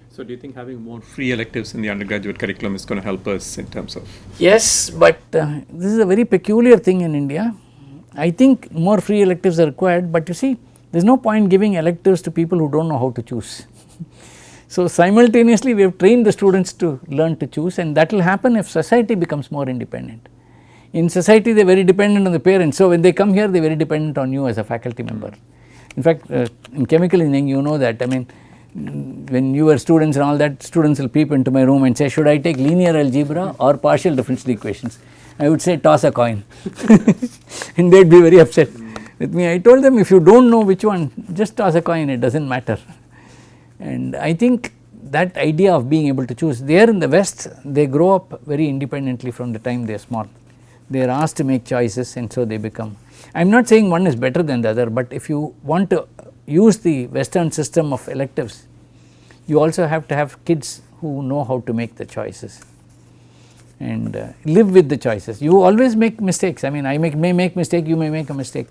So do you think having more free electives in the undergraduate curriculum is going to help us in terms of?
Yes, but this is a very peculiar thing in India. I think more free electives are required, but you see, there is no point giving electives to people who do not know how to choose. So, simultaneously we have trained the students to learn to choose, and that will happen if society becomes more independent. In society they are very dependent on the parents, so when they come here they are very dependent on you as a faculty member. In fact, in chemical engineering you know that, I mean, when you were students and all that, students will peep into my room and say, should I take linear algebra or partial differential equations? I would say toss a coin and they would be very upset with me. I told them, if you do not know which one, just toss a coin, it does not matter. And I think that idea of being able to choose, there in the West they grow up very independently from the time they are small. They are asked to make choices and so they become. I am not saying one is better than the other, but if you want to use the Western system of electives, you also have to have kids who know how to make the choices and live with the choices. You always make mistakes, I mean I may make mistake, you may make a mistake,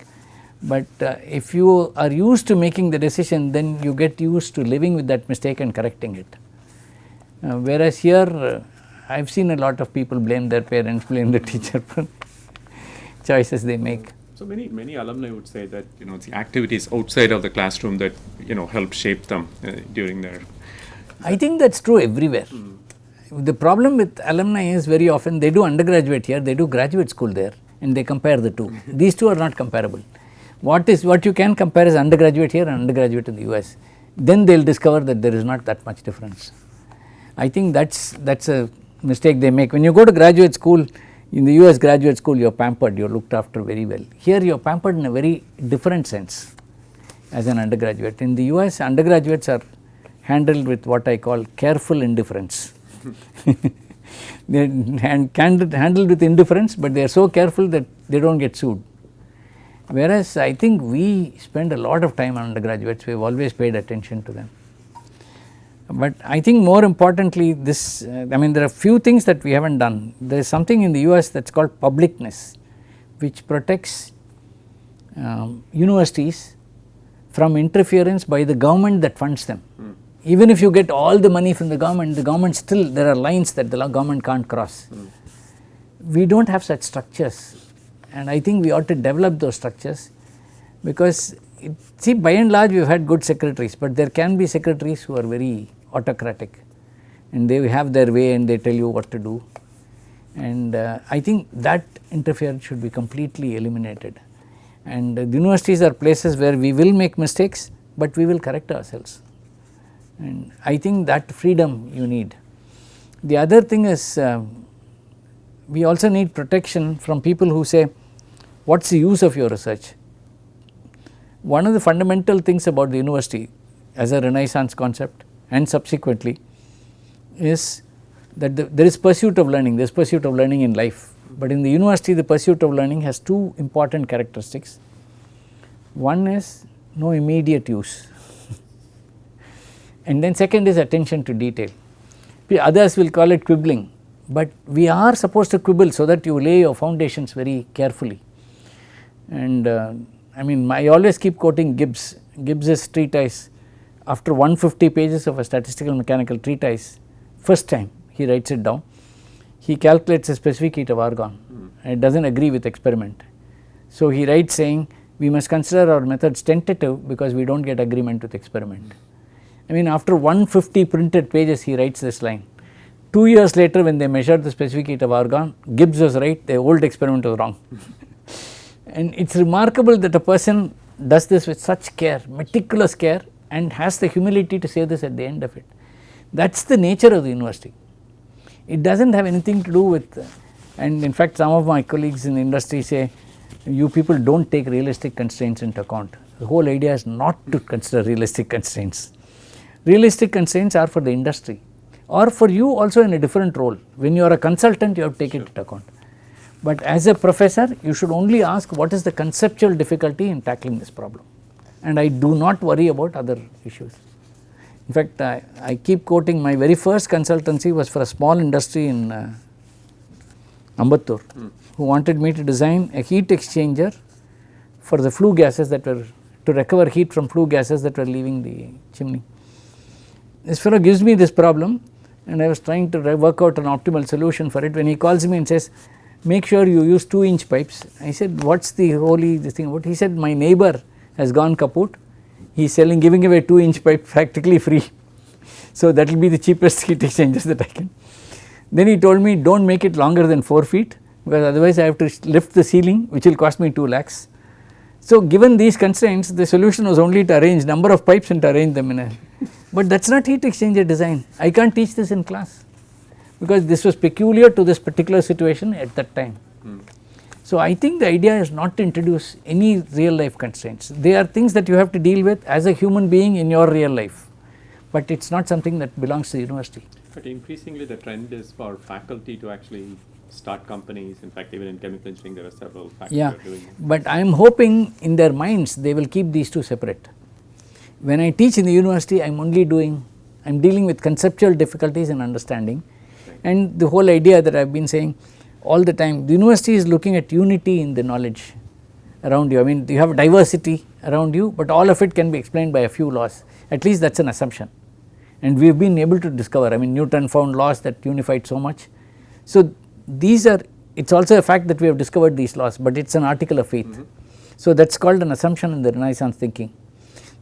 but if you are used to making the decision, then you get used to living with that mistake and correcting it. Whereas here I have seen a lot of people blame their parents, blame the teacher for choices they make.
So many alumni would say that the activities outside of the classroom that help shape them during their.
I think that is true everywhere. The problem with alumni is very often they do undergraduate here, they do graduate school there, and they compare the two. These two are not comparable. What you can compare is undergraduate here and undergraduate in the US. Then they will discover that there is not that much difference. I think that's a mistake they make. When you go to graduate school, in the US graduate school you are pampered, you are looked after very well. Here you are pampered in a very different sense as an undergraduate. In the US undergraduates are handled with what I call careful indifference. They are handled with indifference, but they are so careful that they do not get sued. Whereas I think we spend a lot of time on undergraduates, we have always paid attention to them. But I think more importantly this, I mean there are few things that we have not done. There is something in the US that is called publicness, which protects universities from interference by the government that funds them. Even if you get all the money from the government still, there are lines that the government can't cross. We do not have such structures, and I think we ought to develop those structures, because see, by and large we have had good secretaries, but there can be secretaries who are very autocratic and they have their way and they tell you what to do, and I think that interference should be completely eliminated. And the universities are places where we will make mistakes, but we will correct ourselves, and I think that freedom you need. The other thing is we also need protection from people who say, what is the use of your research? One of the fundamental things about the university as a Renaissance concept and subsequently is that there is pursuit of learning, there is pursuit of learning in life, but in the university the pursuit of learning has two important characteristics. One is no immediate use and then second is attention to detail. Others will call it quibbling, but we are supposed to quibble so that you lay your foundations very carefully. And I mean I always keep quoting Gibbs's treatise. After 150 pages of a statistical mechanical treatise, first time he writes it down, he calculates a specific heat of argon and it does not agree with experiment. So he writes saying, we must consider our methods tentative because we do not get agreement with experiment. I mean after 150 printed pages he writes this line. 2 years later when they measured the specific heat of argon, Gibbs was right, the old experiment was wrong. And it is remarkable that a person does this with such care, meticulous care, and has the humility to say this at the end of it. That is the nature of the university. It does not have anything to do with, and in fact some of my colleagues in the industry say, you people do not take realistic constraints into account. The whole idea is not to consider realistic constraints. Realistic constraints are for the industry or for you also in a different role. When you are a consultant you have to take it into account. But as a professor you should only ask what is the conceptual difficulty in tackling this problem, and I do not worry about other issues. In fact I keep quoting my very first consultancy was for a small industry in Ambattur who wanted me to design a heat exchanger for the flue gases that were to recover heat from flue gases that were leaving the chimney. This fellow gives me this problem and I was trying to work out an optimal solution for it, when he calls me and says, make sure you use 2-inch pipes. I said, what is the holy this thing about? He said, my neighbor has gone kaput, he is giving away 2-inch pipe practically free. So, that will be the cheapest heat exchangers that I can. Then he told me, don't make it longer than 4 feet, because otherwise I have to lift the ceiling, which will cost me 2 lakhs. So, given these constraints, the solution was only to arrange number of pipes and to arrange them in a, but that is not heat exchanger design. I can't teach this in class, because this was peculiar to this particular situation at that time. So, I think the idea is not to introduce any real life constraints. They are things that you have to deal with as a human being in your real life, but it is not something that belongs to the university.
But increasingly the trend is for faculty to actually start companies. In fact, even in chemical engineering there are several faculty who are doing it.
But I am hoping in their minds they will keep these two separate. When I teach in the university, I am dealing with conceptual difficulties in understanding, and the whole idea that I have been saying all the time, the university is looking at unity in the knowledge around you. I mean, you have diversity around you, but all of it can be explained by a few laws, at least that is an assumption, and we have been able to discover, I mean, Newton found laws that unified so much. So, these are, it is also a fact that we have discovered these laws, but it is an article of faith. So, that is called an assumption in the Renaissance thinking.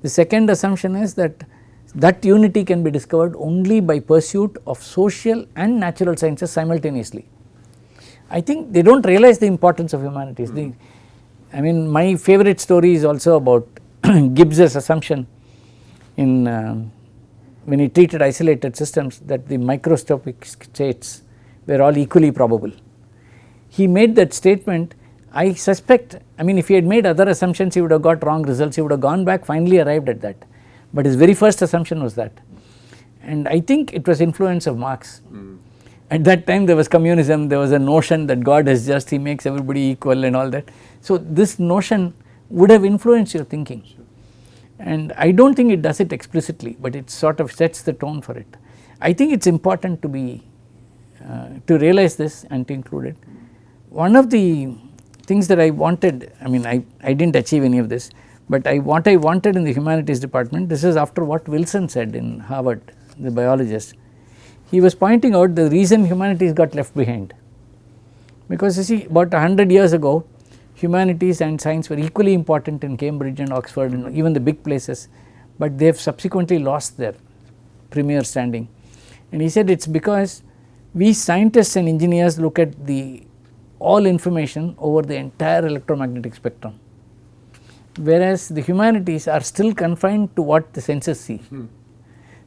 The second assumption is that unity can be discovered only by pursuit of social and natural sciences simultaneously. I think they do not realize the importance of humanities. I mean, my favorite story is also about Gibbs's assumption in when he treated isolated systems, that the microscopic states were all equally probable. He made that statement. I suspect, I mean, if he had made other assumptions, he would have got wrong results. He would have gone back, finally arrived at that. But his very first assumption was that, and I think it was influence of Marx. At that time there was communism, there was a notion that God is just, he makes everybody equal and all that. So, this notion would have influenced your thinking, and I do not think it does it explicitly, but it sort of sets the tone for it. I think it is important to be to realize this and to include it. One of the things that I wanted, I mean, I did not achieve any of this, but what I wanted in the humanities department, this is after what Wilson said in Harvard, the biologist. He was pointing out the reason humanities got left behind, because you see, about 100 years ago humanities and science were equally important in Cambridge and Oxford and even the big places, but they have subsequently lost their premier standing. And he said it is because we scientists and engineers look at all information over the entire electromagnetic spectrum, whereas the humanities are still confined to what the senses see.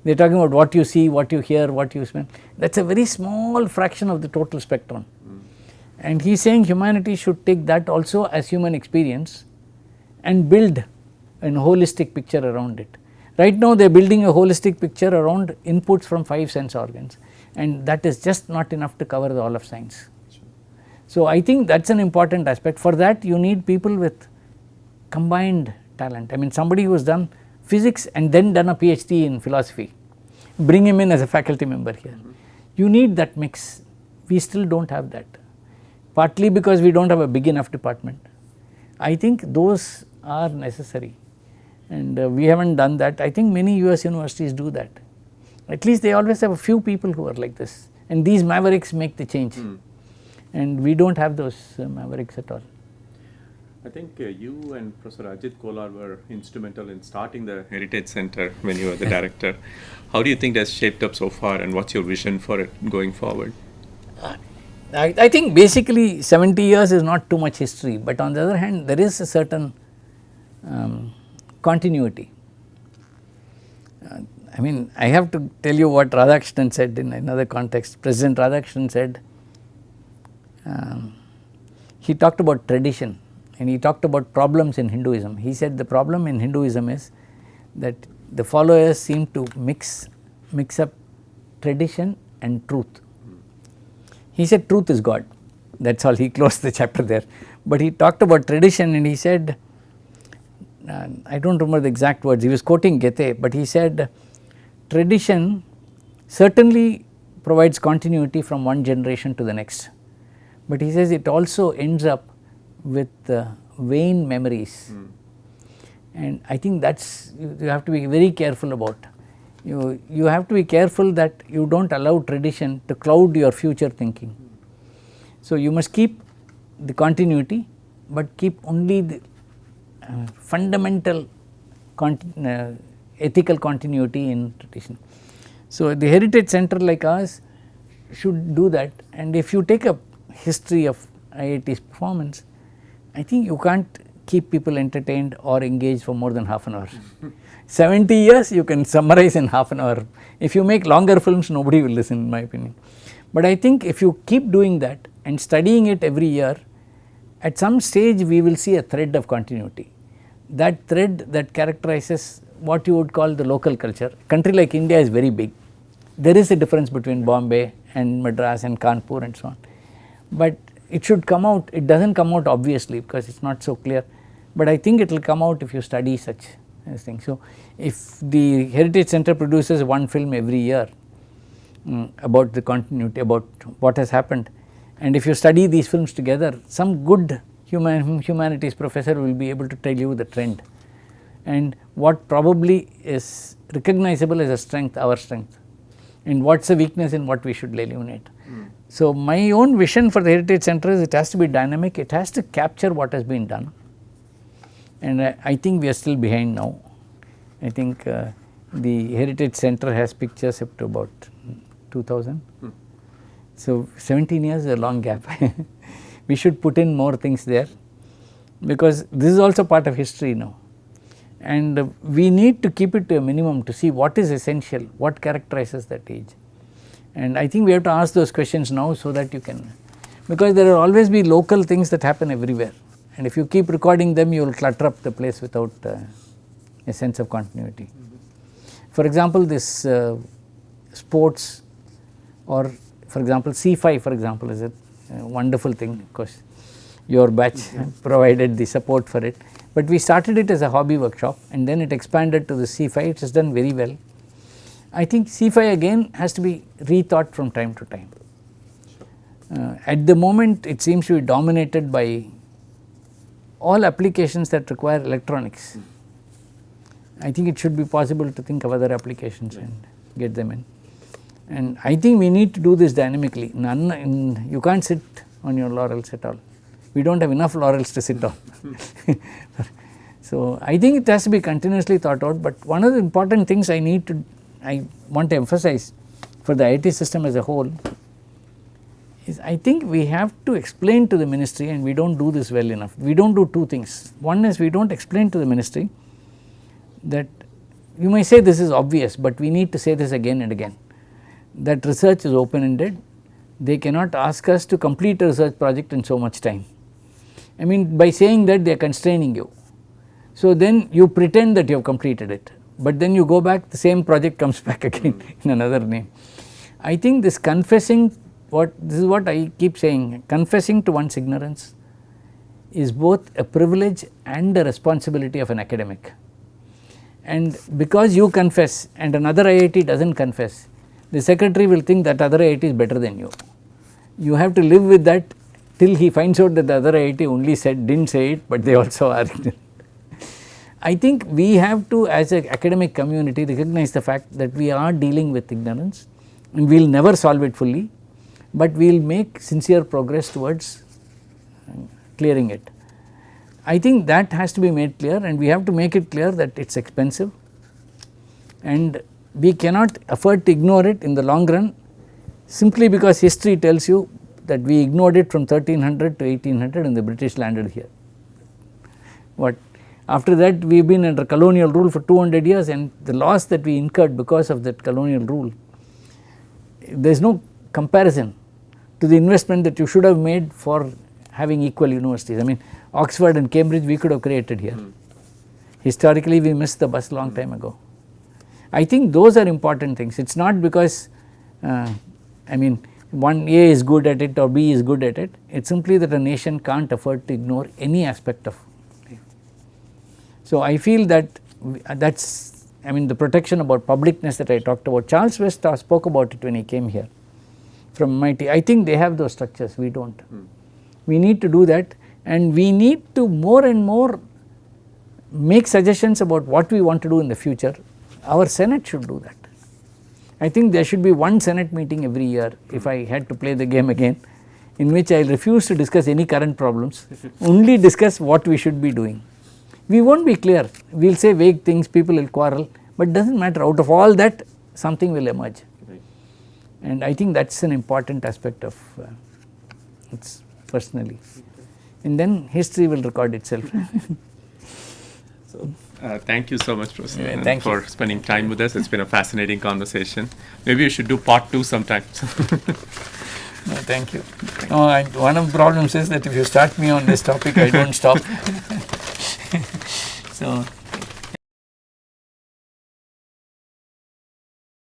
They are talking about what you see, what you hear, what you smell. That is a very small fraction of the total spectrum. And he is saying humanity should take that also as human experience and build a holistic picture around it. Right now they are building a holistic picture around inputs from 5 sense organs, and that is just not enough to cover the all of science. So, I think that is an important aspect. For that you need people with combined talent. I mean, somebody who has done physics and then done a PhD in philosophy, bring him in as a faculty member here. You need that mix. We still do not have that, partly because we do not have a big enough department. I think those are necessary, and we have not done that. I think many US universities do that. At least they always have a few people who are like this, and these mavericks make the change, and we do not have those mavericks at all.
I think you and Professor Ajit Kolar were instrumental in starting the Heritage Center when you were the director. How do you think that has shaped up so far, and what is your vision for it going forward?
I think basically 70 years is not too much history, but on the other hand there is a certain continuity. I mean, I have to tell you what Radhakrishnan said in another context. President Radhakrishnan said, he talked about tradition and he talked about problems in Hinduism. He said the problem in Hinduism is that the followers seem to mix up tradition and truth. He said truth is God, that is all. He closed the chapter there, but he talked about tradition and he said, I do not remember the exact words, he was quoting Goethe, but he said tradition certainly provides continuity from one generation to the next, but he says it also ends up with vain memories, and I think that is, you have to be very careful about. You have to be careful that you do not allow tradition to cloud your future thinking. So, you must keep the continuity, but keep only the fundamental ethical continuity in tradition. So, the heritage center like ours should do that, and if you take a history of IIT's performance, I think you can't keep people entertained or engaged for more than half an hour. 70 years you can summarize in half an hour. If you make longer films, nobody will listen, in my opinion. But I think if you keep doing that and studying it every year, at some stage we will see a thread of continuity. That thread that characterizes what you would call the local culture. Country like India is very big. There is a difference between Bombay and Madras and Kanpur and so on. But it should come out, it does not come out obviously because it is not so clear, but I think it will come out if you study such things. So, if the Heritage Center produces one film every year about the continuity, about what has happened, and if you study these films together, some good humanities professor will be able to tell you the trend and what probably is recognizable as a strength, our strength, and what is a weakness and what we should eliminate. So, my own vision for the Heritage Center is it has to be dynamic, it has to capture what has been done, and I think we are still behind now. I think the Heritage Center has pictures up to about 2000. So, 17 years is a long gap. We should put in more things there because this is also part of history now, and we need to keep it to a minimum to see what is essential, what characterizes that age. And I think we have to ask those questions now so that you can, because there will always be local things that happen everywhere, and if you keep recording them you will clutter up the place without a sense of continuity. For example, this sports, or for example C5 for example is a wonderful thing, of course your batch provided the support for it, but we started it as a hobby workshop and then it expanded to the C5, it has done very well. I think C5 again has to be rethought from time to time. At the moment it seems to be dominated by all applications that require electronics. I think it should be possible to think of other applications and get them in. And I think we need to do this dynamically. You can't sit on your laurels at all. We do not have enough laurels to sit on. So, I think it has to be continuously thought out, but one of the important things I want to emphasize for the IT system as a whole is I think we have to explain to the ministry, and we do not do this well enough. We do not do two things. One is we do not explain to the ministry that you may say this is obvious, but we need to say this again and again, that research is open ended. They cannot ask us to complete a research project in so much time. I mean, by saying that they are constraining you. So, then you pretend that you have completed it, but then you go back, the same project comes back again in another name. I think this confessing, this is what I keep saying, confessing to one's ignorance is both a privilege and a responsibility of an academic. And because you confess and another IIT does not confess, the secretary will think that other IIT is better than you. You have to live with that till he finds out that the other IIT only did not say it, but they also are ignorant. I think we have to, as an academic community, recognize the fact that we are dealing with ignorance and we will never solve it fully, but we will make sincere progress towards clearing it. I think that has to be made clear, and we have to make it clear that it is expensive and we cannot afford to ignore it in the long run simply because history tells you that we ignored it from 1300 to 1800 and the British landed here. After that we have been under colonial rule for 200 years, and the loss that we incurred because of that colonial rule, there is no comparison to the investment that you should have made for having equal universities. I mean, Oxford and Cambridge we could have created here. Historically we missed the bus long time ago. I think those are important things. It is not because I mean one A is good at it or B is good at it, it is simply that a nation can't afford to ignore any aspect of life. So, I feel that is, I mean, the protection about publicness that I talked about. Charles West spoke about it when he came here from MIT. I think they have those structures, we do not. We need to do that, and we need to more and more make suggestions about what we want to do in the future. Our Senate should do that. I think there should be one Senate meeting every year, if I had to play the game again, in which I will refuse to discuss any current problems, only discuss what we should be doing. We will not be clear, we will say vague things, people will quarrel, but it does not matter. Out of all that, something will emerge.
Right.
And I think that is an important aspect of it personally. And then history will record itself.
So, thank you so much, Professor,
Yeah, thank
for
you.
spending time with us. It's been a fascinating conversation. Maybe we should do part 2 sometime.
No, thank you. No, and one of the problems is that if you start me on this topic, I don't stop. So